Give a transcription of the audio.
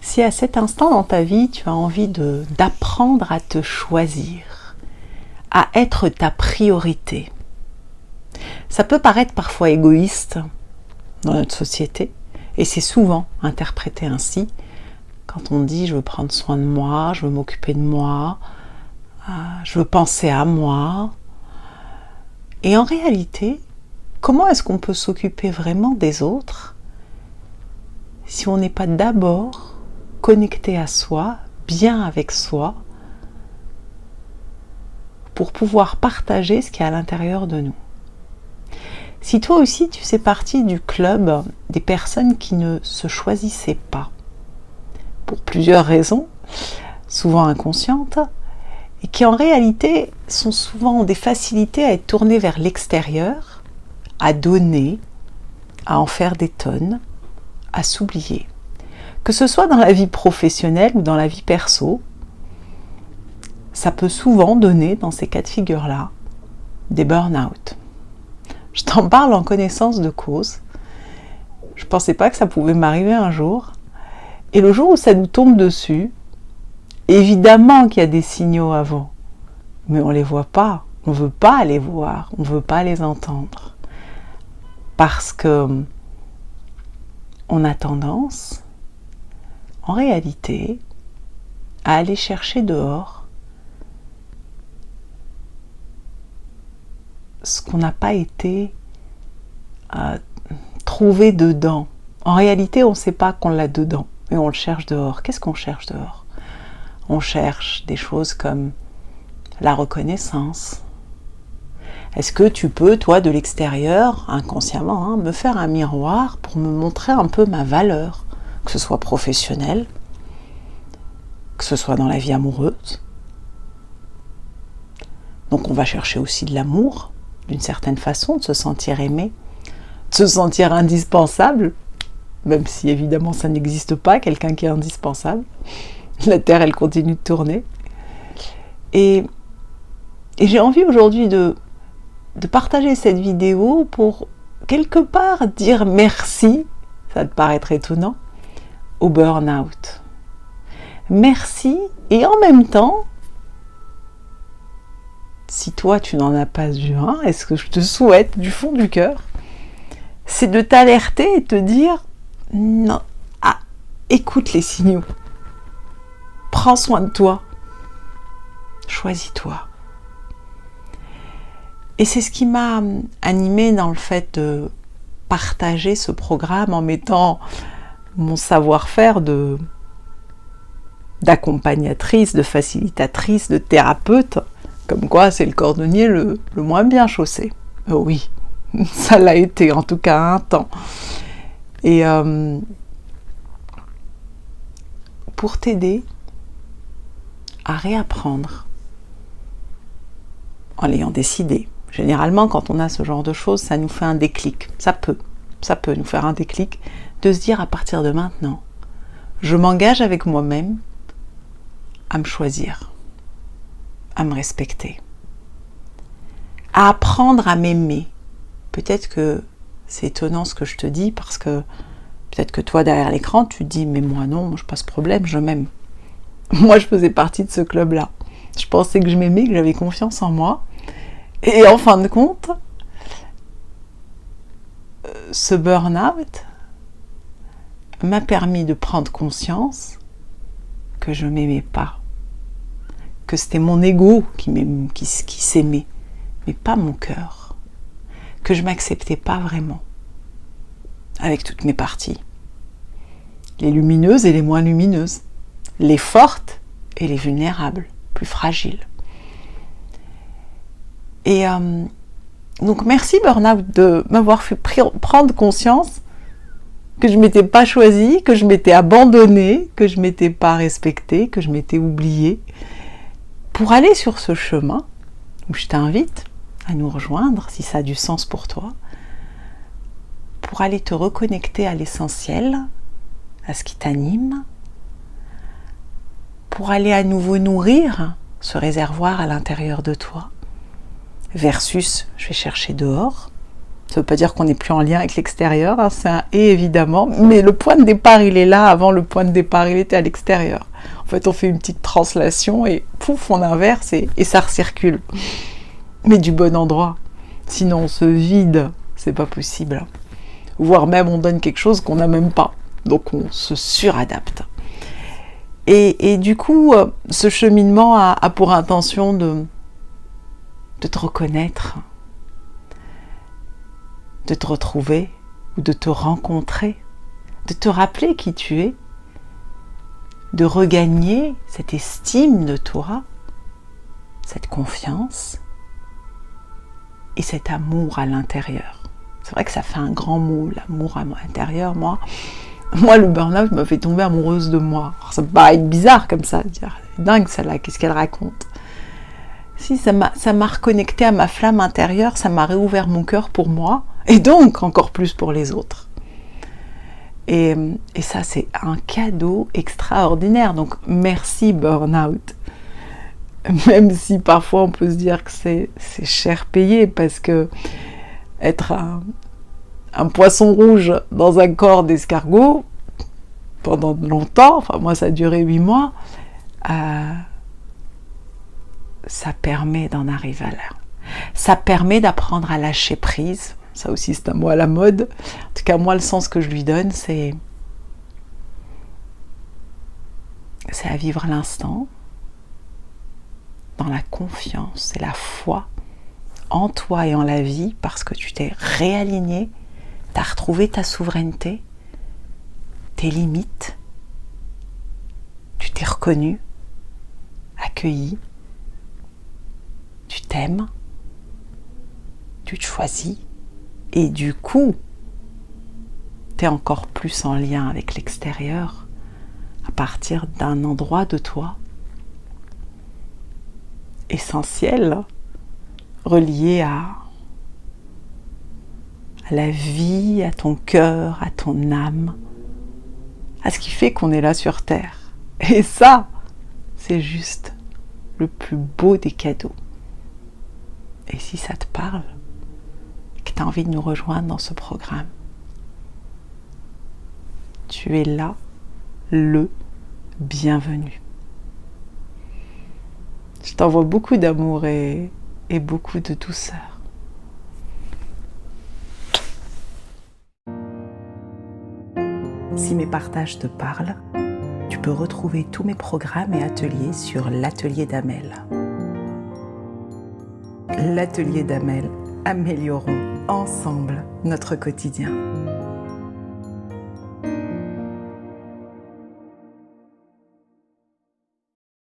Si à cet instant dans ta vie, tu as envie d'apprendre à te choisir, à être ta priorité, ça peut paraître parfois égoïste dans notre société, et c'est souvent interprété ainsi, quand on dit « je veux prendre soin de moi, je veux m'occuper de moi, je veux penser à moi ». Et en réalité, comment est-ce qu'on peut s'occuper vraiment des autres si on n'est pas d'abord connecté à soi, bien avec soi, pour pouvoir partager ce qui est à l'intérieur de nous. Si toi aussi tu fais partie du club des personnes qui ne se choisissaient pas, pour plusieurs raisons, souvent inconscientes, et qui en réalité sont souvent des facilités à être tournées vers l'extérieur, à donner, à en faire des tonnes, à s'oublier. Que ce soit dans la vie professionnelle ou dans la vie perso, ça peut souvent donner, dans ces cas de figure-là, des burn-out. Je t'en parle en connaissance de cause. Je ne pensais pas que ça pouvait m'arriver un jour. Et le jour où ça nous tombe dessus, évidemment qu'il y a des signaux avant, mais on ne les voit pas. On ne veut pas les voir, on ne veut pas les entendre. Parce que on a tendance, en réalité, à aller chercher dehors ce qu'on n'a pas été trouvé dedans. En réalité, on ne sait pas qu'on l'a dedans, mais on le cherche dehors. Qu'est-ce qu'on cherche dehors? On cherche des choses comme la reconnaissance. Est-ce que tu peux, toi, de l'extérieur, inconsciemment, me faire un miroir pour me montrer un peu ma valeur, que ce soit professionnelle, que ce soit dans la vie amoureuse. Donc on va chercher aussi de l'amour, d'une certaine façon, de se sentir aimé, de se sentir indispensable, même si évidemment ça n'existe pas, quelqu'un qui est indispensable. La Terre, elle continue de tourner. Et j'ai envie aujourd'hui de partager cette vidéo pour quelque part dire merci, ça te paraître étonnant, au burn-out. Merci, et en même temps, si toi tu n'en as pas eu un, est-ce que je te souhaite du fond du cœur, c'est de t'alerter et te dire non, écoute les signaux, prends soin de toi, choisis-toi. Et c'est ce qui m'a animée dans le fait de partager ce programme en mettant mon savoir-faire d'accompagnatrice, de facilitatrice, de thérapeute, comme quoi c'est le cordonnier le moins bien chaussé. Oui, ça l'a été, en tout cas un temps. Et pour t'aider à réapprendre, en l'ayant décidé. Généralement, quand on a ce genre de choses, ça nous fait un déclic. Ça peut nous faire un déclic de se dire à partir de maintenant, je m'engage avec moi-même à me choisir, à me respecter, à apprendre à m'aimer. Peut-être que c'est étonnant ce que je te dis, parce que peut-être que toi, derrière l'écran, tu te dis, mais moi non, je n'ai pas ce problème, je m'aime. Moi, je faisais partie de ce club-là. Je pensais que je m'aimais, que j'avais confiance en moi. Et en fin de compte, ce burn-out m'a permis de prendre conscience que je ne m'aimais pas, que c'était mon ego qui s'aimait, mais pas mon cœur, que je ne m'acceptais pas vraiment, avec toutes mes parties, les lumineuses et les moins lumineuses, les fortes et les vulnérables, plus fragiles. Et donc merci burn-out de m'avoir fait prendre conscience que je ne m'étais pas choisie, que je m'étais abandonnée, que je ne m'étais pas respectée, que je m'étais oubliée, pour aller sur ce chemin où je t'invite à nous rejoindre, si ça a du sens pour toi, pour aller te reconnecter à l'essentiel, à ce qui t'anime, pour aller à nouveau nourrir ce réservoir à l'intérieur de toi, versus je vais chercher dehors, Ça ne veut pas dire qu'on n'est plus en lien avec l'extérieur, hein, c'est un et évidemment, mais le point de départ il est là, avant le point de départ il était à l'extérieur. En fait on fait une petite translation et pouf on inverse et ça recircule. Mais du bon endroit, sinon on se vide, c'est pas possible. Voire même on donne quelque chose qu'on n'a même pas, donc on se suradapte. Et du coup ce cheminement a pour intention de te reconnaître, de te retrouver ou de te rencontrer, de te rappeler qui tu es, de regagner cette estime de toi, cette confiance et cet amour à l'intérieur. C'est vrai que ça fait un grand mot, l'amour à l'intérieur. Moi, le burn-out m'a fait tomber amoureuse de moi. Alors, ça me paraît bizarre comme ça, dire dingue celle-là, qu'est-ce qu'elle raconte? Si, ça m'a reconnecté à ma flamme intérieure, ça m'a réouvert mon cœur pour moi, et donc encore plus pour les autres. Et ça, c'est un cadeau extraordinaire. Donc, merci burn-out. Même si parfois on peut se dire que c'est cher payé, parce que être un poisson rouge dans un corps d'escargot, pendant longtemps, enfin moi ça a duré 8 mois, ça permet d'en arriver à là. Ça permet d'apprendre à lâcher prise. Ça aussi c'est un mot à la mode. En tout cas moi le sens que je lui donne c'est à vivre l'instant dans la confiance et la foi en toi et en la vie, parce que tu t'es réaligné, tu as retrouvé ta souveraineté, tes limites, tu t'es reconnu, accueilli, tu t'aimes, tu te choisis, et du coup, tu es encore plus en lien avec l'extérieur à partir d'un endroit de toi essentiel, relié à la vie, à ton cœur, à ton âme, à ce qui fait qu'on est là sur Terre. Et ça, c'est juste le plus beau des cadeaux. Et si ça te parle, que tu as envie de nous rejoindre dans ce programme, tu es là, le bienvenu. Je t'envoie beaucoup d'amour et beaucoup de douceur. Si mes partages te parlent, tu peux retrouver tous mes programmes et ateliers sur l'atelier d'Amel. L'atelier d'Amel, améliorons ensemble notre quotidien.